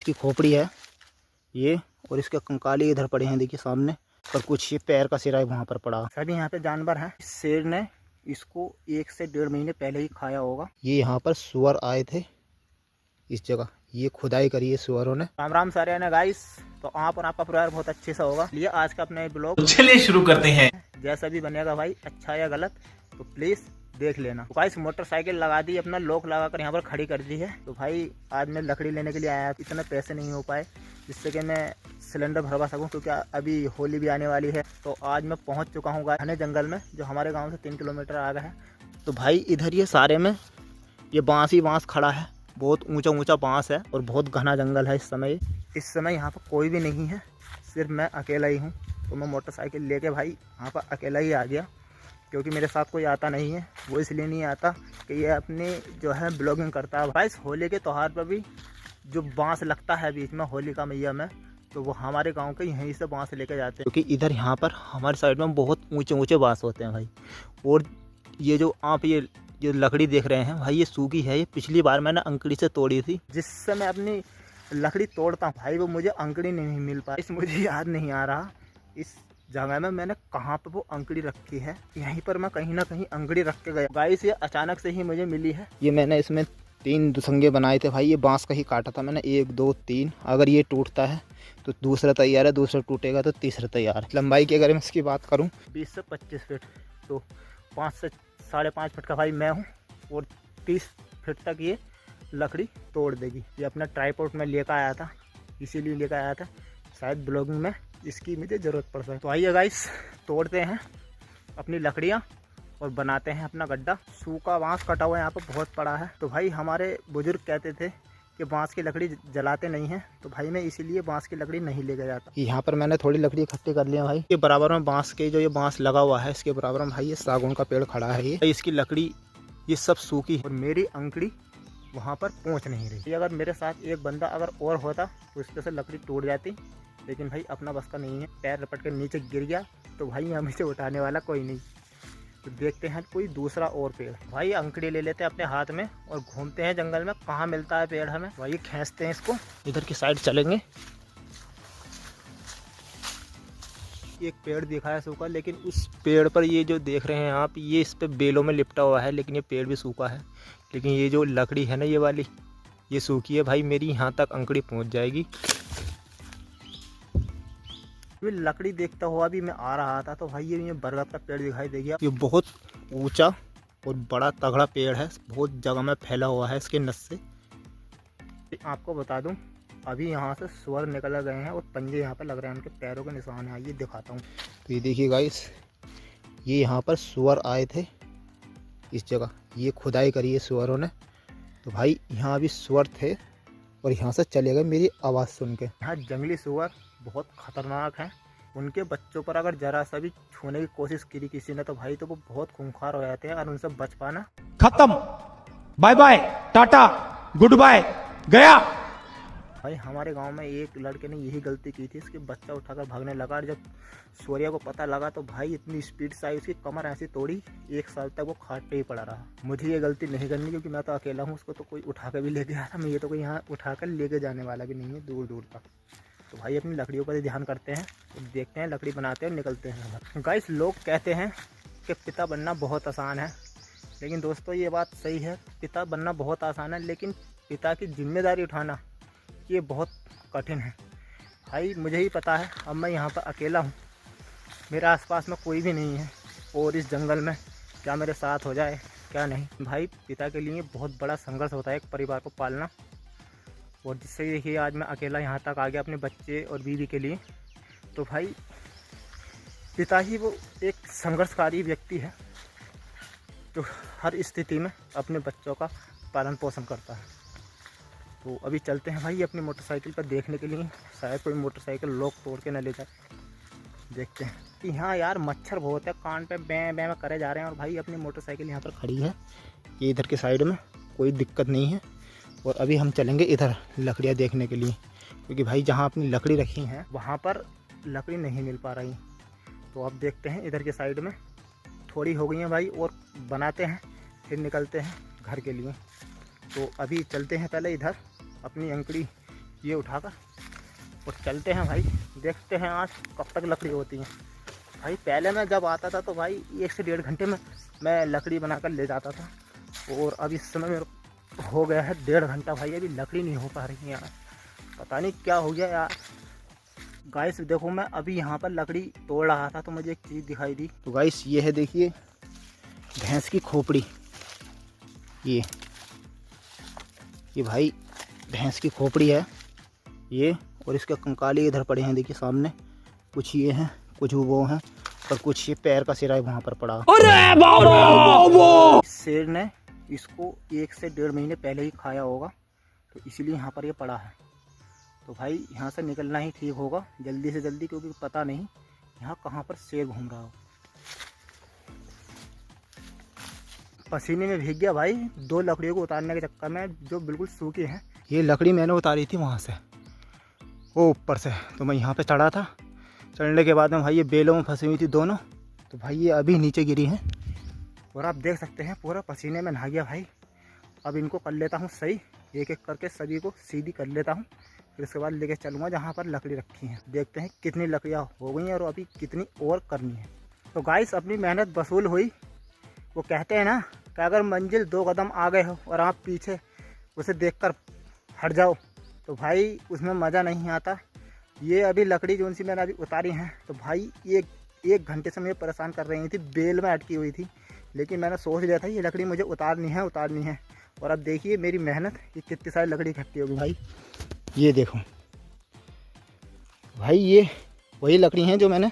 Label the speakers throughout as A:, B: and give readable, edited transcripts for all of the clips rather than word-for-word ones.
A: इसकी खोपड़ी है ये, और इसके कंकाली इधर पड़े हैं देखिए सामने, और कुछ ये पैर का सिरा वहाँ पर पड़ा। सभी यहाँ पे जानवर हैं। इस शेर ने इसको 1 से 1.5 महीने पहले ही खाया होगा। ये यहाँ पर सुअर आए थे इस जगह, ये खुदाई करी है सुअरों ने। राम राम सारे ने गाइस, तो आप और आपका परिवार बहुत अच्छे से होगा। लिए आज का अपना ब्लॉग
B: चलिए शुरू करते हैं।
A: जैसा भी बनेगा भाई, अच्छा या गलत तो प्लीज देख लेना। तो गाइस मोटरसाइकिल लगा दी, अपना लॉक लगाकर यहाँ पर खड़ी कर दी है। तो भाई आज मैं लकड़ी लेने के लिए आया, इतने पैसे नहीं हो पाए जिससे कि मैं सिलेंडर भरवा सकूं, क्योंकि अभी होली भी आने वाली है। तो आज मैं पहुंच चुका हूँ घने जंगल में, जो हमारे गांव से 3 किलोमीटर आगे है। तो भाई इधर ये सारे में ये बांस ही बांस खड़ा है, बहुत ऊंचा ऊंचा बांस है और बहुत घना जंगल है। इस समय यहाँ पर कोई भी नहीं है, सिर्फ मैं अकेला ही हूँ। तो मैं मोटरसाइकिल लेके भाई यहाँ पर अकेला ही आ गया, क्योंकि मेरे साथ कोई आता नहीं है। वो इसलिए नहीं आता कि ये अपनी जो है ब्लॉगिंग करता है। भाई होली के त्यौहार पर भी जो बांस लगता है बीच में होलिका मैया में, तो वो हमारे गांव के यहीं से बांस लेके जाते हैं, क्योंकि इधर यहाँ पर हमारे साइड में बहुत ऊंचे ऊंचे बांस होते हैं भाई। और ये जो आप ये जो लकड़ी देख रहे हैं भाई, ये सूखी है। ये पिछली बार मैंने अंकड़ी से तोड़ी थी। जिससे मैं अपनी लकड़ी तोड़ता हूँ भाई, वो मुझे अंकड़ी नहीं मिल पाई। इस मुझे याद नहीं आ रहा इस जगह में मैंने कहाँ पे वो अंकड़ी रखी है। यहीं पर मैं कहीं ना कहीं अंकड़ी रख के गया। गाइस ये अचानक से ही मुझे मिली है। ये मैंने इसमें 3 दुसंगे बनाए थे भाई। ये बांस का ही काटा था मैंने, 1 2 3। अगर ये टूटता है तो दूसरा तैयार है, दूसरा टूटेगा तो तीसरा तैयार है। लंबाई की अगर मैं इसकी बात करूँ 20 से 25 फीट, तो 5 से 5.5 फीट का भाई मैं हूँ, और 30 फीट तक ये लकड़ी तोड़ देगी। ये अपना ट्राईपॉड में लेकर आया था, इसीलिए लेकर आया था, शायद ब्लॉगिंग में इसकी मुझे ज़रूरत पड़ सके। तो आइए गाइस तोड़ते हैं अपनी लकड़ियाँ और बनाते हैं अपना गड्ढा। सूखा बांस कटा हुआ यहाँ पर बहुत पड़ा है। तो भाई हमारे बुजुर्ग कहते थे कि बांस की लकड़ी जलाते नहीं हैं, तो भाई मैं इसीलिए बांस की लकड़ी नहीं लेकर जाता। यहाँ पर मैंने थोड़ी लकड़ी इकट्ठी कर लिया भाई। ये बराबर में बांस के जो ये बांस लगा हुआ है, इसके बराबर में भाई ये सागौन का पेड़ खड़ा है। ये इसकी लकड़ी ये सब सूखी है और मेरी अंकड़ी वहाँ पर पहुँच नहीं रही। अगर मेरे साथ एक बंदा अगर और होता तो इसके से लकड़ी टूट जाती, लेकिन भाई अपना बस का नहीं है। पैर रपट के नीचे गिर गया तो भाई यहाँ मुझे उठाने वाला कोई नहीं। तो देखते हैं कोई दूसरा और पेड़। भाई अंकड़ी ले लेते हैं अपने हाथ में और घूमते हैं जंगल में, कहाँ मिलता है पेड़ हमें। भाई खींचते हैं इसको, इधर की साइड चलेंगे। एक पेड़ दिखा है सूखा, लेकिन उस पेड़ पर ये जो देख रहे हैं आप, ये इस पे बेलों में लिपटा हुआ है, लेकिन ये पेड़ भी सूखा है। लेकिन ये जो लकड़ी है ना ये वाली, ये सूखी है भाई। मेरी यहाँ तक अंकड़ी पहुँच जाएगी। ये लकड़ी देखता हुआ भी मैं आ रहा था, तो भाई ये बरगद का पेड़ दिखाई दे गया। ये बहुत ऊंचा और बड़ा तगड़ा पेड़ है, बहुत जगह में फैला हुआ है इसके नस से। आपको बता दूं अभी यहाँ से सुअर निकल गए हैं और पंजे यहाँ पर लग रहे हैं, उनके पैरों के निशान है। ये दिखाता हूँ। तो ये देखिए गाइस, ये यहाँ पर सुअर आए थे इस जगह, ये खुदाई करी है सुअरों ने। तो भाई यहाँ भी सुअर थे और यहाँ से चले गए मेरी आवाज़ सुन के। यहाँ जंगली सुअर बहुत खतरनाक हैं। उनके बच्चों पर अगर जरा सा भी छूने की कोशिश की किसी ने, तो भाई तो वो बहुत खूंखार हो जाते हैं और उनसे बच पाना
B: खत्म। Bye bye, tata, goodbye, गया।
A: भाई हमारे गांव में एक लड़के ने यही गलती की थी, इसके बच्चा उठाकर भागने लगा और जब सूर्या को पता लगा तो भाई इतनी स्पीड से आई, उसकी कमर ऐसी तोड़ी, 1 साल तक वो खाट पे ही पड़ा रहा। मुझे ये गलती नहीं करनी, क्योंकि मैं तो अकेला हूँ, उसको तो कोई उठा कर भी लेके आ रहा। मैं ये तो कोई यहाँ उठाकर लेके जाने वाला भी नहीं है दूर दूर तक। तो भाई अपनी लकड़ियों पर ध्यान करते हैं, तो देखते हैं लकड़ी बनाते हैं, निकलते हैं। गाइस लोग कहते हैं कि पिता बनना बहुत आसान है, लेकिन दोस्तों ये बात सही है, पिता बनना बहुत आसान है, लेकिन पिता की जिम्मेदारी उठाना ये बहुत कठिन है। भाई मुझे ही पता है, अब मैं यहाँ पर अकेला हूँ, मेरे आसपास में कोई भी नहीं है, और इस जंगल में क्या मेरे साथ हो जाए क्या नहीं। भाई पिता के लिए बहुत बड़ा संघर्ष होता है एक परिवार को पालना, और जिससे देखिए आज मैं अकेला यहाँ तक आ गया अपने बच्चे और बीवी के लिए। तो भाई पिता ही वो एक संघर्षकारी व्यक्ति है जो हर स्थिति में अपने बच्चों का पालन पोषण करता है। तो अभी चलते हैं भाई अपनी मोटरसाइकिल पर देखने के लिए, शायद कोई मोटरसाइकिल लोग तोड़ के न ले जाए। देखते हैं। यहाँ यार मच्छर बहुत है, कान पे बैं बैं करे जा रहे हैं, और भाई अपनी मोटरसाइकिल यहाँ पर खड़ी है, ये इधर के साइड में, कोई दिक्कत नहीं है। और अभी हम चलेंगे इधर लकड़ियाँ देखने के लिए, क्योंकि भाई जहाँ अपनी लकड़ी रखी हैं वहाँ पर लकड़ी नहीं मिल पा रही। तो अब देखते हैं इधर के साइड में थोड़ी हो गई हैं भाई, और बनाते हैं फिर निकलते हैं घर के लिए। तो अभी चलते हैं पहले इधर अपनी अंकड़ी ये उठाकर और चलते हैं भाई, देखते हैं आज कब तक लकड़ी होती है। भाई पहले मैं जब आता था तो भाई 1 से 1.5 घंटे में मैं लकड़ी बनाकर ले जाता था, और अब इस समय मेरे हो गया है 1.5 घंटा। भाई अभी लकड़ी नहीं हो पा रही है यार, पता नहीं क्या हो गया यार। गाइस देखो, मैं अभी यहाँ पर लकड़ी तोड़ रहा था तो मुझे एक चीज़ दिखाई दी। तो गाइस ये है, देखिए भैंस की खोपड़ी, ये भाई भैंस की खोपड़ी है ये, और इसके कंकाली इधर पड़े हैं, देखिए सामने कुछ ये हैं, कुछ वो हैं, और कुछ ये पैर का सिरा वहाँ पर पड़ा। अरे बाबा! शेर ने इसको 1 से 1.5 महीने पहले ही खाया होगा, तो इसीलिए यहाँ पर ये पड़ा है। तो भाई यहाँ से निकलना ही ठीक होगा जल्दी से जल्दी, क्योंकि पता नहीं यहाँ कहाँ पर शेर घूम रहा हो। पसीने में भीग गया भाई 2 लकड़ियों को उतारने के चक्कर में, जो बिल्कुल सूखी हैं। ये लकड़ी मैंने उतारी थी वहाँ से, वो ऊपर से, तो मैं यहाँ पे चढ़ा था। चढ़ने के बाद में भाई ये बेलों में फंसी हुई थी दोनों, तो भाई ये अभी नीचे गिरी हैं, और आप देख सकते हैं पूरा पसीने में नहा गया भाई। अब इनको कर लेता हूँ सही, एक एक करके सभी को सीधी कर लेता हूँ, फिर उसके बाद लेके चलूँगा जहाँ पर लकड़ी रखी हैं। देखते हैं कितनी लकड़ियाँ हो गई हैं और अभी कितनी और करनी है। तो गाइस अपनी मेहनत वसूल हुई। वो कहते हैं ना कि अगर मंजिल 2 कदम आगे हो और आप पीछे उसे देखकर हट जाओ तो भाई उसमें मज़ा नहीं आता। ये अभी लकड़ी जो सी मैंने अभी उतारी हैं, तो भाई एक घंटे से मुझे परेशान कर रही थी, बेल में अटकी हुई थी, लेकिन मैंने सोच लिया था ये लकड़ी मुझे उतारनी है। और अब देखिए मेरी मेहनत, ये कितनी सारी लकड़ी इकट्ठी होगी भाई। ये देखो भाई, ये वही लकड़ी हैं जो मैंने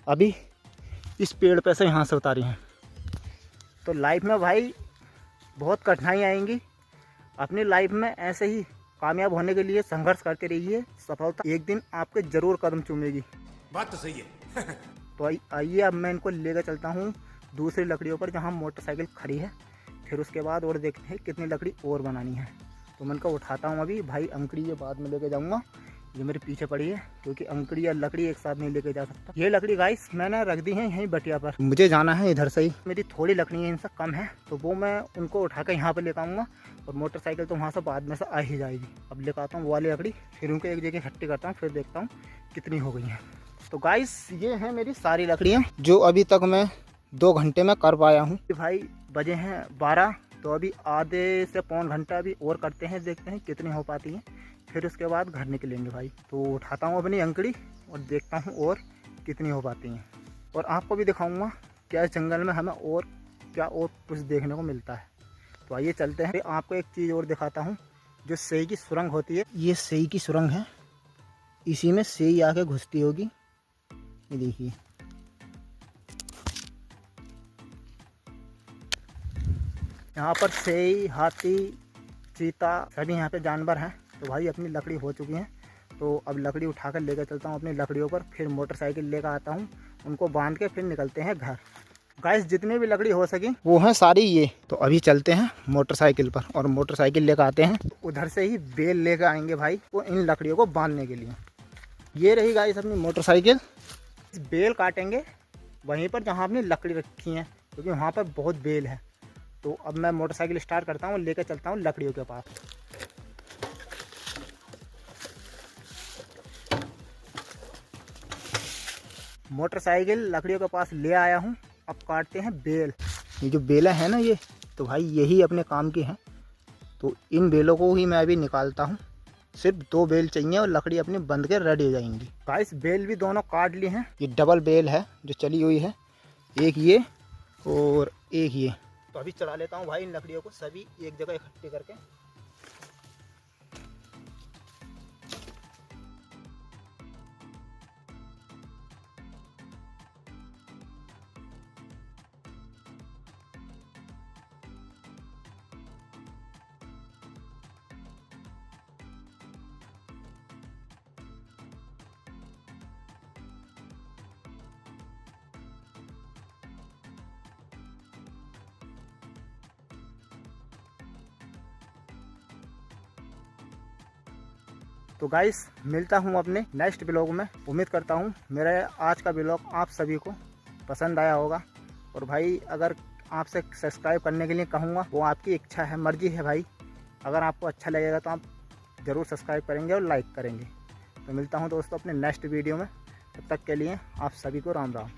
A: अभी इस पेड़ पे से यहाँ से उतारी हैं। तो लाइफ में भाई बहुत कठिनाई आएंगी, अपनी लाइफ में ऐसे ही कामयाब होने के लिए संघर्ष करते रहिए, सफलता एक दिन आपके जरूर कदम चूमेगी।
B: बात तो सही है।
A: तो आइए अब मैं इनको लेकर चलता हूँ दूसरी लकड़ियों पर जहाँ मोटरसाइकिल खड़ी है, फिर उसके बाद और देखते हैं कितनी लकड़ी और बनानी है। तो मैं इनको उठाता हूँ अभी भाई, अंकड़ी ये बाद में लेके जाऊँगा, ये मेरे पीछे पड़ी है, क्योंकि अंकड़ी या लकड़ी एक साथ नहीं लेके जा सकता। ये लकड़ी गाइस मैंने रख दी है यहीं बटिया पर, मुझे जाना है इधर से ही, मेरी थोड़ी लकड़ी इनसे कम है, तो वो मैं उनको उठा कर यहाँ पर लेकर आऊँगा, और मोटरसाइकिल तो वहाँ से बाद में से आ ही जाएगी। अब लेकर आता हूँ वो वाली लकड़ी, फिर उनको एक जगह इकट्ठी करता हूँ, फिर देखता हूँ कितनी हो गई हैं। तो गाइस ये हैं मेरी सारी लकड़ियाँ जो अभी तक मैं 2 घंटे में कर पाया हूँ। भाई बजे हैं 12, तो अभी आधे से पौन घंटा अभी और करते हैं, देखते हैं कितनी हो पाती हैं, फिर उसके बाद घर निकलेंगे भाई। तो उठाता हूँ अपनी अंकड़ी और देखता हूँ और कितनी हो पाती हैं, और आपको भी दिखाऊंगा क्या जंगल में हमें और क्या और कुछ देखने को मिलता है। तो आइए चलते हैं। आपको एक चीज़ और दिखाता हूँ, जो सेई की सुरंग होती है, ये सेई की सुरंग है, इसी में सेई आके घुसती होगी। ये देखिए यहाँ पर सेई, हाथी, चीता सभी यहाँ पे जानवर हैं। तो भाई अपनी लकड़ी हो चुकी है, तो अब लकड़ी उठाकर लेकर चलता हूँ अपनी लकड़ियों पर, फिर मोटरसाइकिल लेकर आता हूँ, उनको बांध के फिर निकलते हैं घर। गाइस जितनी भी लकड़ी हो सकी वो हैं सारी ये। तो अभी चलते हैं मोटरसाइकिल पर और मोटरसाइकिल लेकर आते हैं, उधर से ही बेल लेकर आएंगे भाई वो इन लकड़ियों को बांधने के लिए। ये रही गाइस अपनी मोटरसाइकिल, बेल काटेंगे वहीं पर जहाँ अपनी लकड़ी रखी है, क्योंकि वहाँ पर बहुत बेल है। तो अब मैं मोटरसाइकिल स्टार्ट करता हूँ, लेकर चलता हूँ लकड़ियों के पास। मोटरसाइकिल लकड़ियों के पास ले आया हूँ, अब काटते हैं बेल। ये जो बेलें हैं ना ये, तो भाई यही अपने काम की हैं, तो इन बेलों को ही मैं अभी निकालता हूँ। सिर्फ 2 बेल चाहिए और लकड़ी अपनी बंद के रेडी हो जाएंगी। गाइस बेल भी दोनों काट ली हैं, ये डबल बेल है जो चली हुई है, एक ये और एक ये। तो अभी चढ़ा लेता हूँ भाई इन लकड़ियों को सभी एक जगह इकट्ठी करके। तो गाइस मिलता हूँ अपने नेक्स्ट ब्लॉग में। उम्मीद करता हूँ मेरा आज का ब्लॉग आप सभी को पसंद आया होगा। और भाई अगर आपसे सब्सक्राइब करने के लिए कहूँगा वो आपकी इच्छा है, मर्जी है भाई। अगर आपको अच्छा लगेगा तो आप ज़रूर सब्सक्राइब करेंगे और लाइक करेंगे। तो मिलता हूँ दोस्तों अपने नेक्स्ट वीडियो में, तब तक के लिए आप सभी को राम राम।